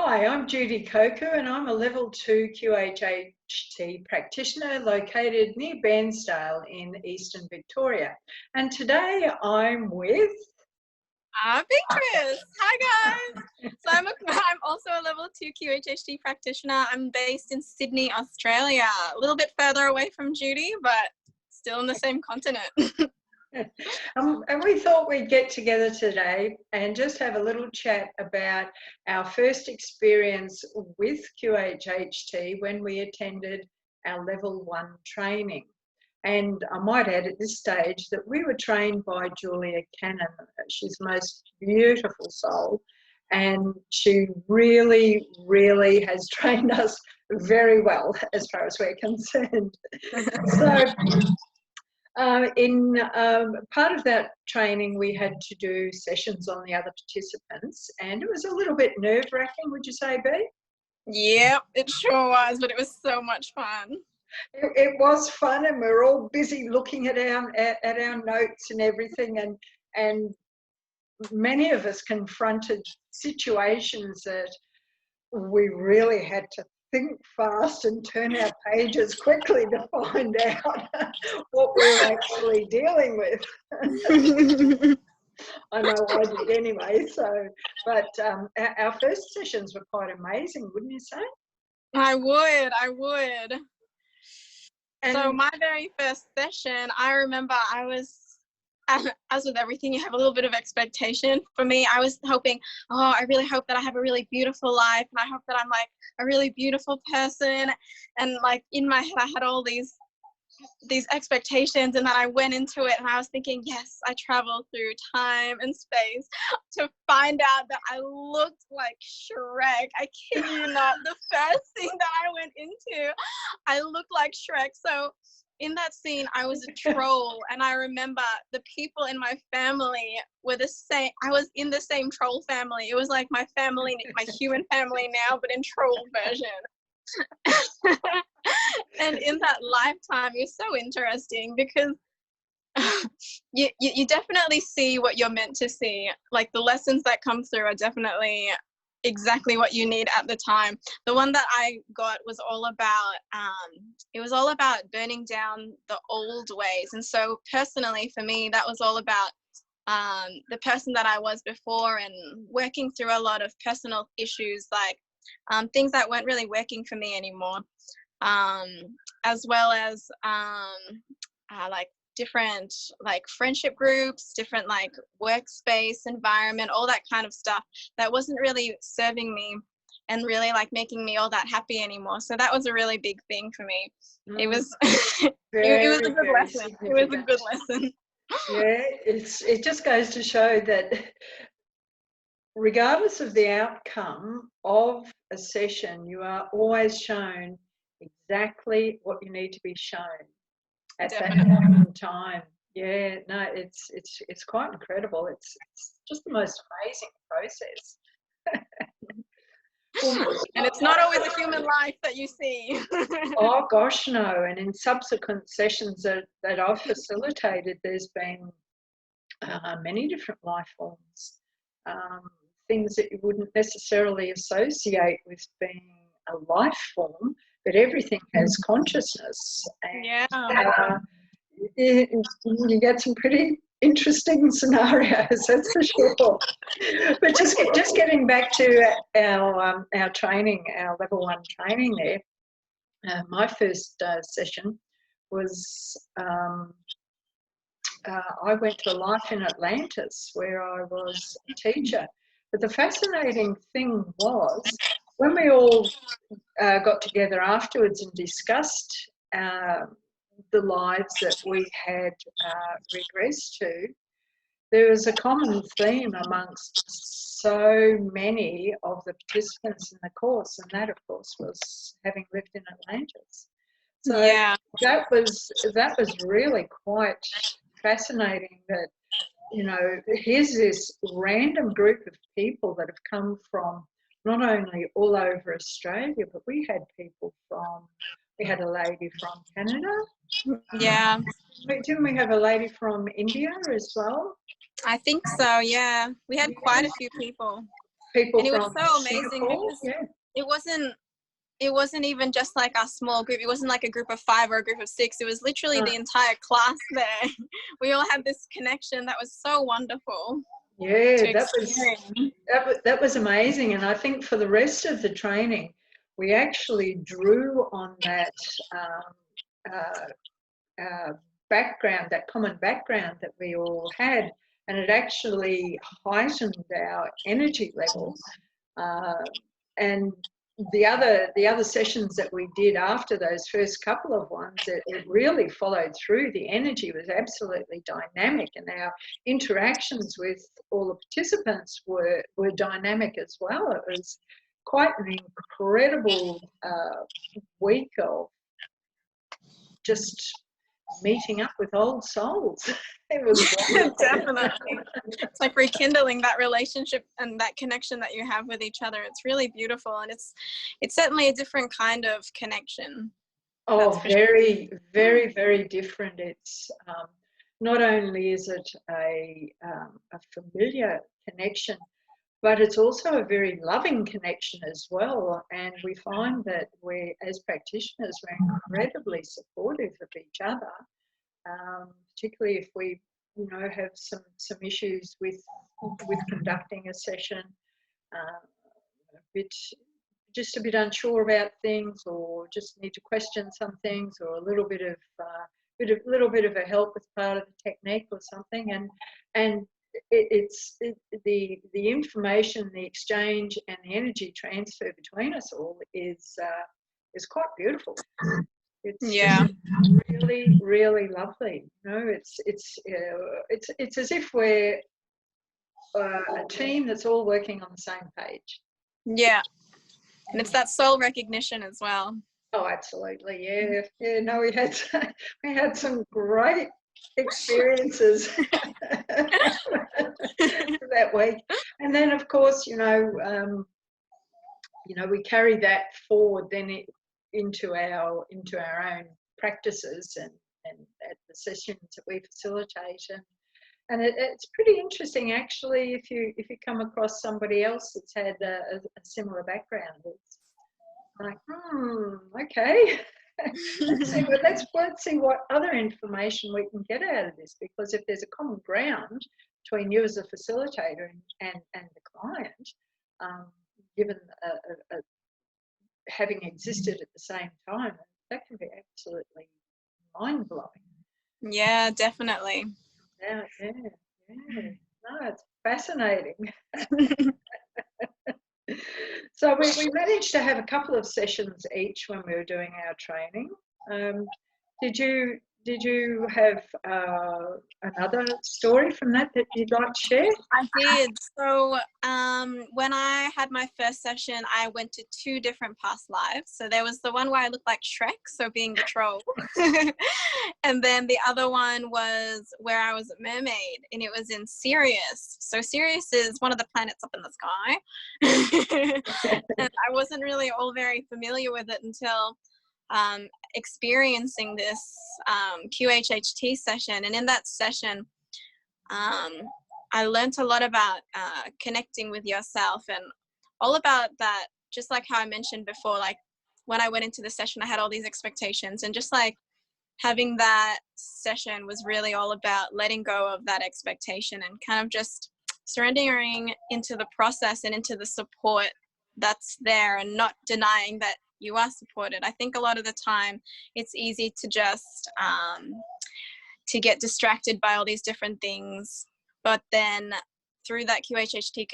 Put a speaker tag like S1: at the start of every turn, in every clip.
S1: Hi, I'm Judy Cocu and I'm a Level 2 QHHT Practitioner located near Bairnsdale in Eastern Victoria. And today I'm with...
S2: Beatrice. Hi guys. So I'm also a Level 2 QHHT Practitioner. I'm based in Sydney, Australia. A little bit further away from Judy, but still in the same continent.
S1: And we thought we'd get together today and just have a little chat about our first experience with QHHT when we attended our Level 1 training. And I might add at this stage that we were trained by Julia Cannon. She's the most beautiful soul, and she really, really has trained us very well as far as we're concerned. So in part of that training, we had to do sessions on the other participants, and it was a little bit nerve-wracking, would you say, Bea?
S2: Yep, it sure was, but it was so much fun.
S1: It was fun, and we were all busy looking at our notes and everything, and many of us confronted situations that we really had to think fast and turn our pages quickly to find out what we were actually dealing with. I know I did anyway. So, but our first sessions were quite amazing, wouldn't you say?
S2: I would. And so my very first session, I remember I was, as with everything, you have a little bit of expectation. For me, I was hoping, I really hope that I have a really beautiful life, and I hope that I'm like a really beautiful person. And like in my head, I had all these expectations, and then I went into it and I was thinking, yes, I traveled through time and space to find out that I looked like Shrek. I kid you not, the first thing that I went into, I looked like Shrek. So in that scene, I was a troll, and I remember the people in my family were the same. I was in the same troll family. It was like my family, my human family now, but in troll version. And in that lifetime, it was so interesting because you definitely see what you're meant to see. Like the lessons that come through are definitely exactly what you need at the time. The one that I got was all about, it was all about burning down the old ways. And so personally for me, that was all about the person that I was before, and working through a lot of personal issues, like things that weren't really working for me anymore. As well as like different like friendship groups, different like workspace environment, all that kind of stuff that wasn't really serving me and really like making me all that happy anymore. So that was a really big thing for me. It was it was a good lesson. It was a good lesson.
S1: Yeah, it just goes to show that regardless of the outcome of a session, you are always shown exactly what you need to be shown at that moment in time. Yeah, no, it's quite incredible. It's just the most amazing process.
S2: And it's not always a human life that you see.
S1: Oh gosh, no. And in subsequent sessions that I've facilitated, there's been many different life forms, things that you wouldn't necessarily associate with being a life form, but everything has consciousness. And, you get some pretty interesting scenarios, that's for sure. But just getting back to our training, our Level 1 training there, my first session was I went to a life in Atlantis where I was a teacher. But the fascinating thing was when we all got together afterwards and discussed the lives that we had regressed to, there was a common theme amongst so many of the participants in the course, and that, of course, was having lived in Atlantis. So yeah, that was really quite fascinating that, you know, here's this random group of people that have come from not only all over Australia, but we had a lady from Canada.
S2: Yeah.
S1: Didn't we have a lady from India as well?
S2: I think so, yeah. We had quite a few people.
S1: people
S2: And it was
S1: from
S2: so amazing
S1: Singapore.
S2: because
S1: Yeah.
S2: it wasn't even just like our small group. It wasn't like a group of 5 or a group of 6. It was literally the entire class there. We all had this connection that was so wonderful.
S1: Yeah, that was amazing. And I think for the rest of the training, we actually drew on that background, that common background that we all had, and it actually heightened our energy levels. And the other sessions that we did after those first couple of ones, it really followed through. The energy was absolutely dynamic, and our interactions with all the participants were dynamic as well. It was quite an incredible week of just meeting up with old souls. It was
S2: definitely. It's like rekindling that relationship and that connection that you have with each other. It's really beautiful, and it's certainly a different kind of connection.
S1: Oh, very, very, very different. It's not only is it a familiar connection, but it's also a very loving connection as well. And we find that we, as practitioners, we're incredibly supportive of each other, particularly if we, have some issues with conducting a session, just a bit unsure about things, or just need to question some things, or a little bit of a help with part of the technique or something, and the information, the exchange, and the energy transfer between us all is quite beautiful. It's really, really lovely. It's as if we're a team that's all working on the same page.
S2: Yeah, and it's that soul recognition as well.
S1: Oh, absolutely. Yeah. No, we had some great experiences that week, and then of course, we carry that forward then into our own practices and at the sessions that we facilitate, and it's pretty interesting actually if you come across somebody else that's had a similar background. It's like, okay. let's see what other information we can get out of this, because if there's a common ground between you as a facilitator and the client, given having existed at the same time, that can be absolutely mind-blowing.
S2: Yeah, definitely.
S1: Yeah. No, it's fascinating. So we managed to have a couple of sessions each when we were doing our training. Did you have another story from that you'd like to share?
S2: I did. So when I had my first session, I went to 2 different past lives. So there was the one where I looked like Shrek, so being the troll. And then the other one was where I was a mermaid, and it was in Sirius. So Sirius is one of the planets up in the sky. And I wasn't really all very familiar with it until experiencing this QHHT session. And in that session, I learned a lot about connecting with yourself and all about that, just like how I mentioned before, like when I went into the session, I had all these expectations, and just like having that session was really all about letting go of that expectation and kind of just surrendering into the process and into the support that's there, and not denying that you are supported. I think a lot of the time it's easy to just to get distracted by all these different things, but then through that QHHT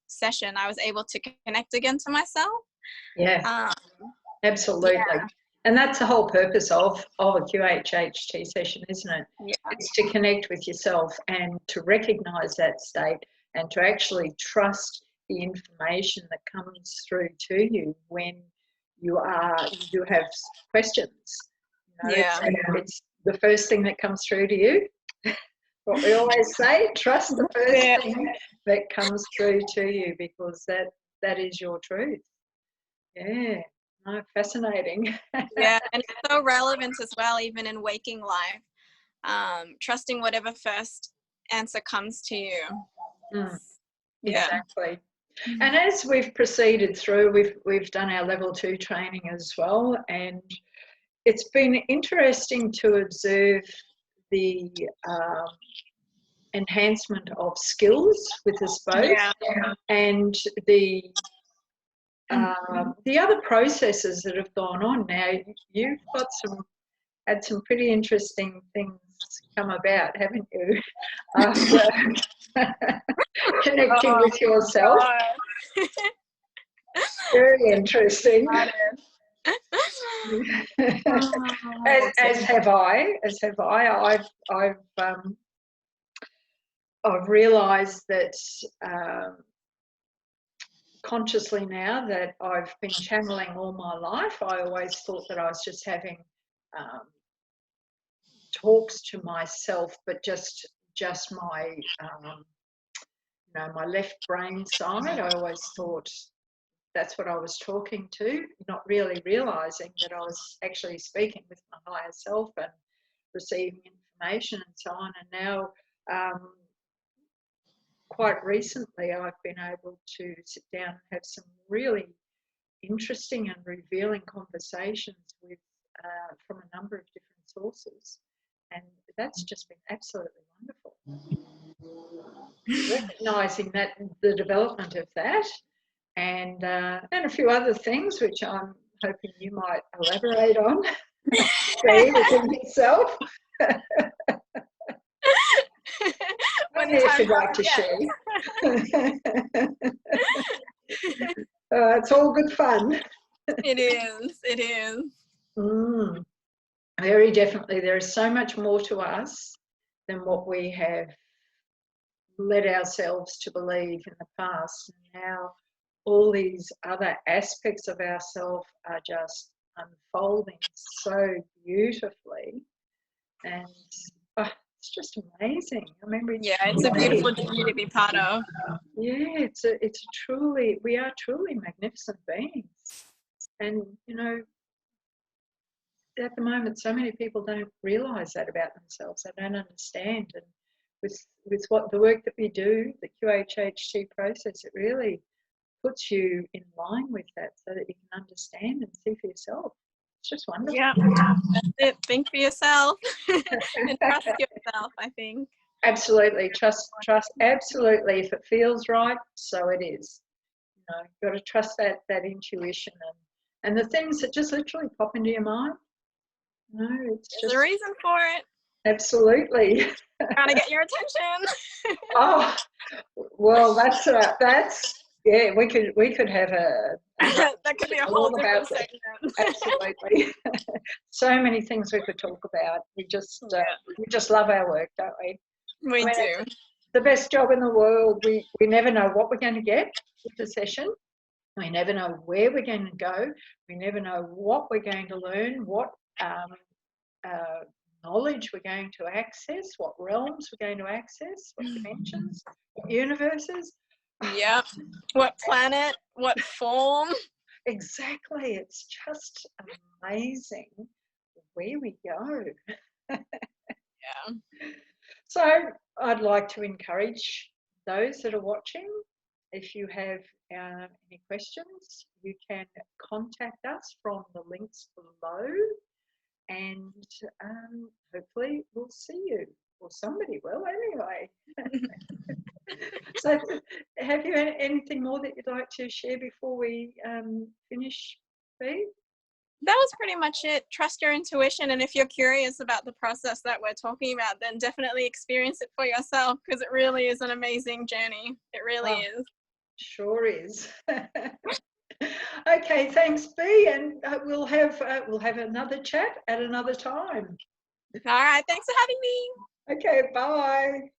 S2: session, I was able to connect again to myself.
S1: Yeah, absolutely. Yeah. And that's the whole purpose of a QHHT session, isn't it?
S2: Yeah.
S1: It's to connect with yourself and to recognise that state, and to actually trust the information that comes through to you when you do have questions. It's the first thing that comes through to you. What we always say, trust the first thing that comes through to you, because that is your truth. Yeah. Oh, fascinating.
S2: Yeah, and it's so relevant as well, even in waking life. Trusting whatever first answer comes to you.
S1: Exactly. And as we've proceeded through, we've done our level 2 training as well, and it's been interesting to observe the enhancement of skills with us both, and the other processes that have gone on. Now, you've got had some pretty interesting things come about, haven't you? After connecting with yourself. Very interesting. as have I. I've realised that consciously now that I've been channeling all my life. I always thought that I was just having talks to myself, but just my my left brain side. I always thought that's what I was talking to, not really realising that I was actually speaking with my higher self and receiving information and so on. And now, quite recently, I've been able to sit down and have some really interesting and revealing conversations with from a number of different sources, and that's just been absolutely wonderful. Recognising that the development of that, and a few other things which I'm hoping you might elaborate on. See within yourself. If you'd like to share. It's all good fun.
S2: It is.
S1: Very definitely. There is so much more to us than what we have led ourselves to believe in the past. And now all these other aspects of ourselves are just unfolding so beautifully. And it's just amazing. I mean,
S2: it's a beautiful journey to be part of.
S1: Yeah, we are truly magnificent beings. And, at the moment, so many people don't realise that about themselves. They don't understand. And with what the work that we do, the QHHT process, it really puts you in line with that so that you can understand and see for yourself. It's just wonderful.
S2: Yeah, that's it. Think for yourself and trust yourself, I think.
S1: Absolutely. Trust. Absolutely. If it feels right, so it is. You've got to trust that intuition and the things that just literally pop into your mind.
S2: There's a reason for it.
S1: Absolutely.
S2: Trying to get your attention.
S1: Oh, well, that's yeah. We could have
S2: that could be a whole different segment.
S1: Absolutely. So many things we could talk about. We just love our work, don't we?
S2: We do.
S1: The best job in the world. We never know what we're going to get with the session. We never know where we're going to go. We never know what we're going to learn, what knowledge we're going to access, what realms we're going to access, what dimensions, what universes.
S2: Yeah. What planet, what form.
S1: Exactly. It's just amazing where we go.
S2: Yeah.
S1: So I'd like to encourage those that are watching, if you have any questions, you can contact us from the links below, and hopefully we'll see you, or somebody will anyway. So have you anything more that you'd like to share before we finish, Bea?
S2: That was pretty much it. Trust your intuition, and if you're curious about the process that we're talking about, then definitely experience it for yourself, because it really is an amazing journey. It really is. Sure is.
S1: Okay, thanks, Bea, and we'll have another chat at another time.
S2: All right, thanks for having me.
S1: Okay, bye.